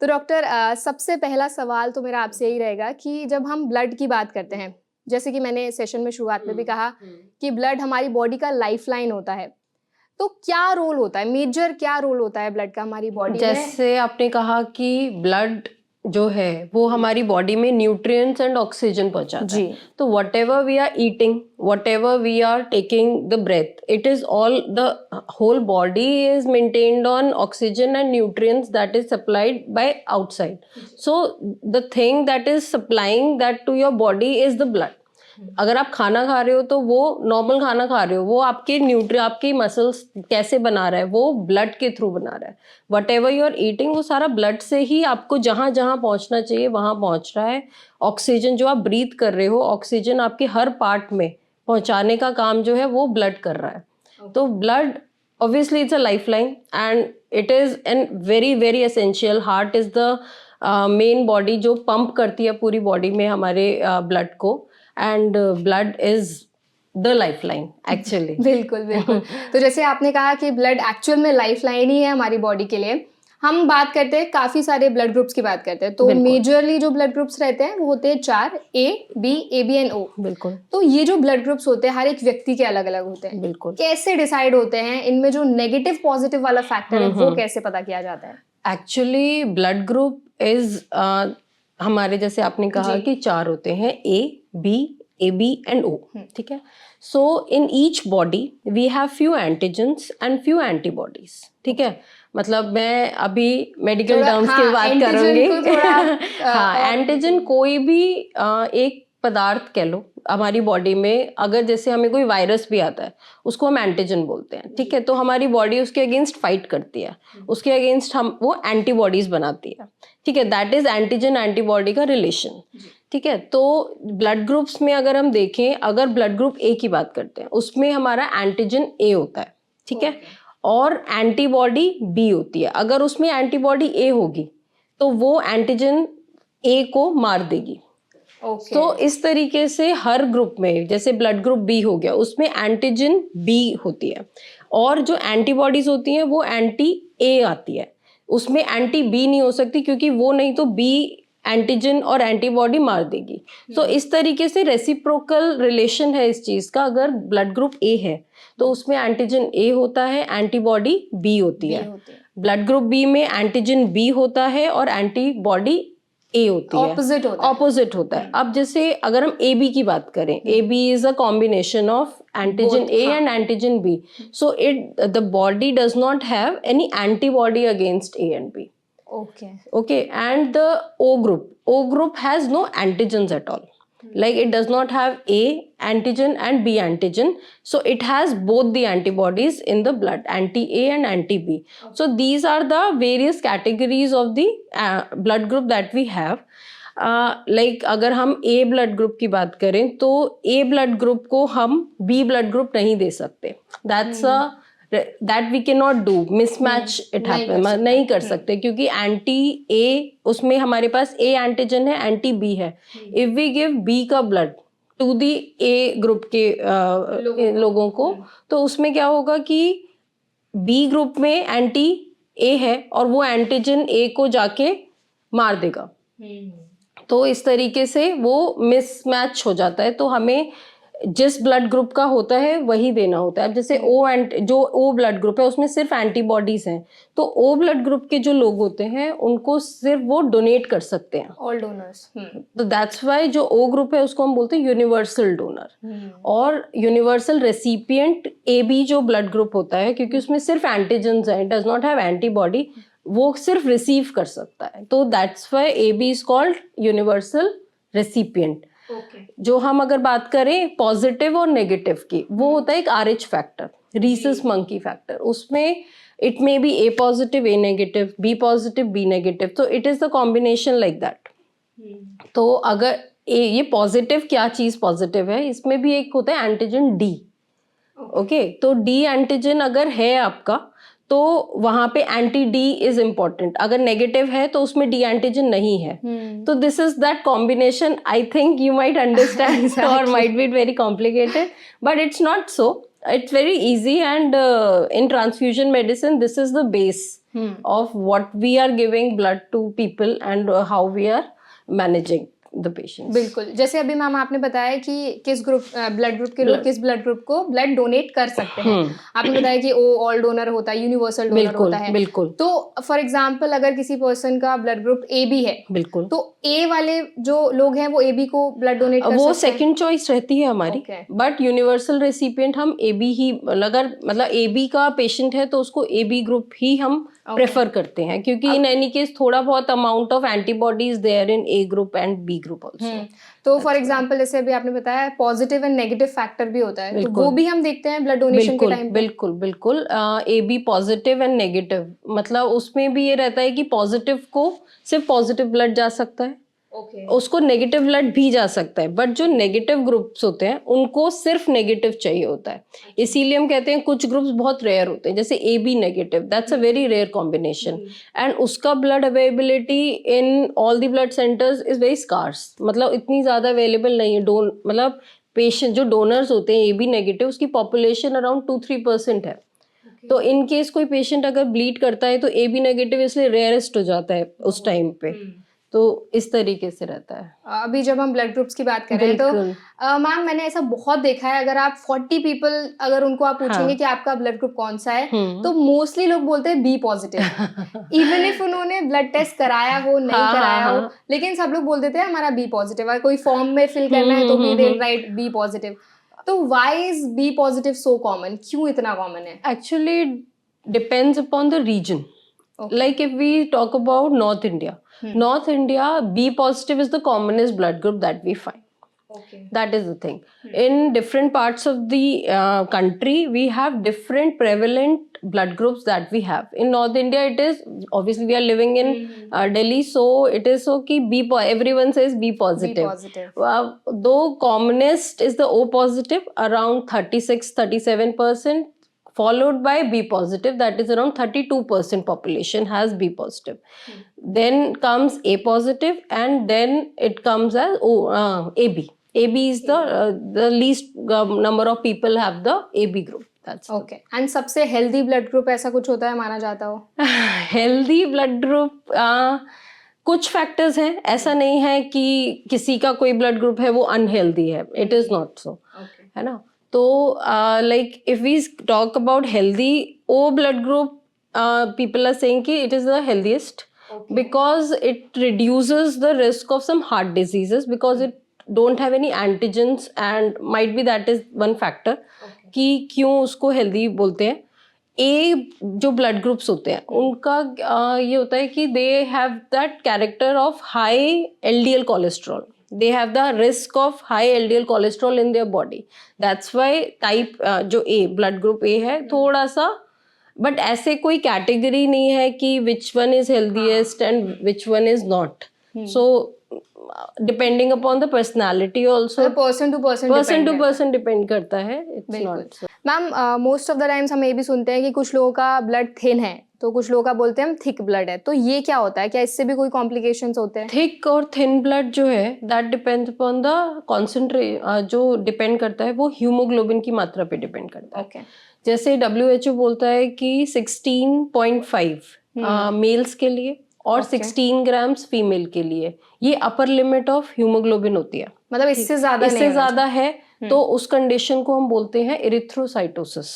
तो डॉक्टर सबसे पहला सवाल तो मेरा आपसे यही रहेगा कि जब हम ब्लड की बात करते हैं, जैसे कि मैंने सेशन में शुरुआत में भी कहा कि ब्लड हमारी बॉडी का लाइफलाइन होता है। तो क्या रोल होता है, मेजर क्या रोल होता है ब्लड का हमारी बॉडी में? जैसे आपने कहा कि ब्लड जो है वो हमारी बॉडी में न्यूट्रिएंट्स एंड ऑक्सीजन पहुंचाता जी। है। तो whatever we are eating, whatever we are taking the breath, it is all the whole body is maintained on oxygen and nutrients that is supplied by outside. So the thing that is supplying that to your body is the blood. अगर आप खाना खा रहे हो तो वो normal खाना खा रहे हो, वो आपकी मसल्स कैसे बना रहा है, वो ब्लड के थ्रू बना रहा है। Whatever you are eating वो सारा ब्लड से ही आपको जहां जहां पहुंचना चाहिए वहां पहुंच रहा है। ऑक्सीजन जो आप ब्रीथ कर रहे हो, ऑक्सीजन आपके हर पार्ट में पहुंचाने का काम जो है वो ब्लड कर रहा है। तो blood obviously it's a lifeline and it is an very very essential. Heart is the main body जो पंप करती है पूरी बॉडी में हमारे ब्लड को, and blood is the lifeline actually. बिल्कुल बिल्कुल। तो जैसे आपने कहा कि ब्लड एक्चुअल में लाइफलाइन ही है हमारी बॉडी के लिए। हम बात करते हैं काफी सारे ब्लड ग्रुप्स की बात करते हैं, तो मेजरली जो ब्लड ग्रुप्स रहते हैं वो होते हैं 4, ए बी एंड ओ। बिल्कुल। तो ये जो ब्लड ग्रुप्स होते हैं हर एक व्यक्ति के अलग अलग होते हैं। बिल्कुल। कैसे डिसाइड होते हैं इनमें जो नेगेटिव पॉजिटिव वाला फैक्टर है वो कैसे पता किया जाता है? एक्चुअली ब्लड ग्रुप इज हमारे जैसे आपने कहा कि 4 होते हैं, ए बी एंड ओ। ठीक है। So in each body we have few antigens and few antibodies. ठीक है। मतलब मैं अभी मेडिकल टर्म्स की बात करूंगी। हाँ, एंटीजन कोई भी एक पदार्थ कह लो हमारी बॉडी में, अगर जैसे हमें कोई वायरस भी आता है उसको हम एंटीजन बोलते हैं। ठीक है। तो हमारी बॉडी उसके अगेंस्ट फाइट करती है, उसके अगेंस्ट हम वो एंटीबॉडीज बनाती है। ठीक है। दैट इज एंटीजन एंटीबॉडी का रिलेशन। ठीक है। तो ब्लड ग्रुप्स में अगर हम देखें, अगर ब्लड ग्रुप ए की बात करते हैं उसमें हमारा एंटीजन ए होता है। ठीक है। और एंटीबॉडी बी होती है। अगर उसमें एंटीबॉडी ए होगी तो वो एंटीजन ए को मार देगी। तो इस तरीके से हर ग्रुप में, जैसे ब्लड ग्रुप बी हो गया, उसमें एंटीजन बी होती है, और जो एंटीबॉडीज होती हैं वो एंटी ए आती है। उसमें एंटी बी नहीं हो सकती क्योंकि वो नहीं तो बी एंटीजन और एंटीबॉडी मार देगी। तो इस तरीके से रेसिप्रोकल रिलेशन है इस चीज का। अगर ब्लड ग्रुप ए है तो उसमें एंटीजन ए होता है, एंटीबॉडी बी होती है। ब्लड ग्रुप बी में एंटीजन बी होता है और एंटीबॉडी ए होती है। ऑपोजिट होता है। अब जैसे अगर हम ए बी की बात करें, A B is a combination of antigen A and antigen B. So the body does not have any antibody against A and B. Okay, and the O group has no antigens at all. Like it does not have A antigen and B antigen, so it has both the antibodies in the blood, anti-A and anti-B. So these are the various categories of the blood group that we have. Like अगर हम A blood group की बात करें तो A blood group को हम B blood group नहीं दे सकते. That's a that we cannot do, mismatch it happen, नहीं कर सकते क्योंकि एंटी ए, उसमें हमारे पास ए एंटीजन है, एंटी बी है। इफ वी गिव बी का blood to the A group के लोगों को, तो उसमें क्या होगा कि बी ग्रुप में एंटी ए है और वो एंटीजन ए को जाके मार देगा। तो इस तरीके से वो मिसमैच हो जाता है। तो हमें जिस ब्लड ग्रुप का होता है वही देना होता है। अब जैसे जो ओ ब्लड ग्रुप है उसमें सिर्फ एंटीबॉडीज हैं, तो ओ ब्लड ग्रुप के जो लोग होते हैं उनको सिर्फ वो डोनेट कर सकते हैं, ऑल डोनर्स। तो दैट्स वाई जो ओ ग्रुप है उसको हम बोलते हैं यूनिवर्सल डोनर। और यूनिवर्सल रेसिपिएंट ए बी जो ब्लड ग्रुप होता है, क्योंकि उसमें सिर्फ एंटीजेंस हैं, it does not have antibody, वो सिर्फ रिसीव कर सकता है। तो that's why A B is called universal recipient. जो हम अगर बात करें पॉजिटिव और नेगेटिव की, वो होता है एक RH factor, rhesus monkey factor. उसमें it may be A positive A negative, B positive B negative, तो it is the combination like that. तो अगर ये पॉजिटिव, क्या चीज पॉजिटिव है, इसमें भी एक होता है एंटीजन डी। ओके, तो डी एंटीजन अगर है आपका तो वहां पे एंटी डी इज इम्पोर्टेंट। अगर नेगेटिव है तो उसमें डी एंटीजन नहीं है। तो this is that combination. I think you might understand और might be very complicated, but it's not so. It's very easy, and in transfusion medicine this is the base. of what we are giving blood to people and how we are managing the patients. बिल्कुल, जैसे अभी ma'am आपने बताया कि किस group blood group के लोग किस ब्लड ग्रुप को ब्लड डोनेट कर सकते हैं। आपने बताया कि ओ ऑल डोनर होता है, यूनिवर्सल डोनर होता है। बिल्कुल। तो फॉर एग्जांपल अगर किसी पर्सन का ब्लड ग्रुप ए बी है, बिल्कुल, तो ए वाले जो लोग हैं वो ए बी को ब्लड डोनेट कर वो सकते हैं? सेकंड चॉइस रहती है हमारी, बट यूनिवर्सल रेसिपिएंट हम ए बी ही, अगर मतलब ए बी का पेशेंट है तो उसको ए बी ग्रुप ही हम प्रेफर करते हैं, क्योंकि इन एनी केस थोड़ा बहुत amount of antibodies there in A group and B group also. तो फॉर एग्जांपल जैसे अभी आपने बताया पॉजिटिव एंड नेगेटिव फैक्टर भी होता है, तो वो भी हम देखते हैं ब्लड डोनेशन के टाइम पे? बिल्कुल बिल्कुल, A B positive and negative, मतलब उसमें भी ये रहता है कि पॉजिटिव को सिर्फ पॉजिटिव ब्लड जा सकता है, उसको नेगेटिव ब्लड भी जा सकता है, बट जो नेगेटिव ग्रुप्स होते हैं उनको सिर्फ नेगेटिव चाहिए होता है। इसीलिए हम कहते हैं कुछ ग्रुप्स बहुत रेयर होते हैं, जैसे A B negative, that's a very rare combination, and उसका blood availability in all the blood centres is very scarce, मतलब इतनी ज्यादा अवेलेबल नहीं है। मतलब पेशेंट जो डोनर्स होते हैं ए बी नेगेटिव, उसकी पॉपुलेशन अराउंड 2-3% है। तो इन केस कोई पेशेंट अगर ब्लीड करता है तो ए बी नेगेटिव इसलिए रेयरेस्ट हो जाता है उस टाइम पे, तो इस तरीके से रहता है। अभी जब हम ब्लड ग्रुप्स की बात कर रहे हैं तो मैम मैंने ऐसा बहुत देखा है, अगर आप 40 पीपल अगर उनको आप पूछेंगे कि आपका ब्लड ग्रुप कौन सा है, तो मोस्टली लोग बोलते हैं बी पॉजिटिव, इवन इफ उन्होंने ब्लड टेस्ट कराया हो नहीं कराया हो, लेकिन सब लोग बोल देते हैं हमारा बी पॉजिटिव। अगर कोई फॉर्म में फिल करना है तो भी दे राइट बी पॉजिटिव। तो why is B positive so common, क्यों इतना कॉमन है? Actually depends upon the reason. Like if we talk about North India, North India, B positive is the commonest blood group that we find. That is the thing. In different parts of the country, we have different prevalent blood groups that we have. In North India, it is obviously we are living in Delhi, so it is so ki everyone says B positive. B positive. Though commonest is the O positive, around 36-37%. Followed by B positive, that is around 32% population has B positive. Then comes A positive, and then it comes as AB. AB is the least number of people have the AB group. That's okay. And सबसे healthy blood group ऐसा कुछ होता है माना जाता हो? Healthy blood group कुछ factors हैं, ऐसा नहीं है कि किसी का कोई ब्लड ग्रुप है वो अनहेल्दी है, इट इज नॉट सो, है ना। तो like if we talk about healthy O blood group, people are saying कि it is the healthiest because it reduces the risk of some heart diseases because it don't have any antigens, and might be that is one factor कि क्यों उसको healthy बोलते हैं। ए जो blood groups होते हैं उनका ये होता है कि they have that character of high LDL cholesterol, they have the risk of high LDL cholesterol in their body. That's why type जो A blood group A है थोड़ा सा, but ऐसे कोई कैटेगरी नहीं है कि which one is healthiest and which one is not. So depending upon the personality also, person to person depend करता है, it's not so. Ma'am most of the times हम ये भी सुनते हैं कि कुछ लोगों का ब्लड थिन है तो कुछ लोगों का बोलते हैं हम थिक ब्लड है, तो ये क्या होता है, क्या इससे भी कोई कॉम्प्लिकेशंस होते हैं? थिक और थिन ब्लड जो है that depends upon the concentration, जो डिपेंड करता है वो हीमोग्लोबिन की मात्रा पे डिपेंड करता है। जैसे WHO बोलता है कि 16.5 मेल्स के लिए और 16 ग्राम्स फीमेल के लिए ये अपर लिमिट ऑफ हीमोग्लोबिन होती है, मतलब इससे ज्यादा है तो उस कंडीशन को हम बोलते हैं इरिथ्रोसाइटोसिस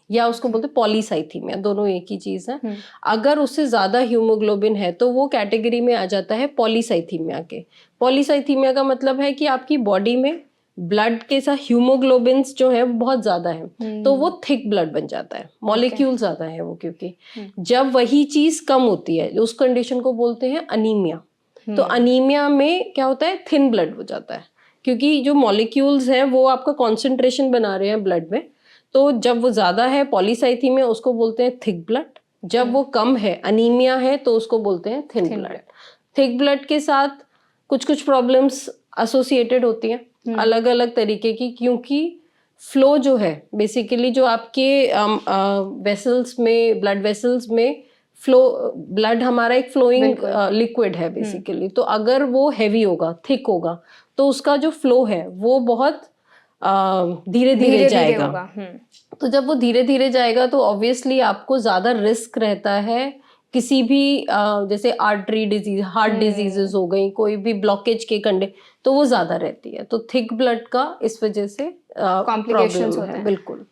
या उसको बोलते हैं पॉलीसाइथीमिया, दोनों एक ही चीज है। अगर उससे ज्यादा हीमोग्लोबिन है तो वो कैटेगरी में आ जाता है पॉलीसाइथीमिया के। पॉलीसाइथीमिया का मतलब है कि आपकी बॉडी में ब्लड के साथ हीमोग्लोबिन्स जो है बहुत ज्यादा है तो वो थिक ब्लड बन जाता है, मॉलिक्यूल ज्यादा है वो, क्योंकि जब वही चीज कम होती है उस कंडीशन को बोलते हैं अनीमिया। तो अनीमिया में क्या होता है, थिन ब्लड हो जाता है, क्योंकि जो मॉलिक्यूल्स हैं वो आपका कॉन्सेंट्रेशन बना रहे हैं ब्लड में। तो जब वो ज्यादा है पॉलीसाइथीमिया उसको बोलते हैं थिक ब्लड, जब वो कम है अनीमिया है तो उसको बोलते हैं थिन ब्लड। थिक ब्लड के साथ कुछ कुछ प्रॉब्लम्स एसोसिएटेड होती हैं अलग अलग तरीके की, क्योंकि फ्लो जो है बेसिकली जो आपके वेसल्स में, ब्लड वेसल्स में फ्लो, ब्लड हमारा एक फ्लोइंग लिक्विड है बेसिकली, तो अगर वो हैवी होगा, थिक होगा तो उसका जो फ्लो है वो बहुत धीरे धीरे जाएगा। तो जब वो धीरे धीरे जाएगा तो ऑब्वियसली आपको ज्यादा रिस्क रहता है किसी भी जैसे आर्टरी डिजीज, हार्ट डिजीजेस हो गई, कोई भी ब्लॉकेज के कंडे, तो वो ज्यादा रहती है। तो थिक ब्लड का इस वजह से Complications प्रॉब्लम होते है, हैं। बिल्कुल।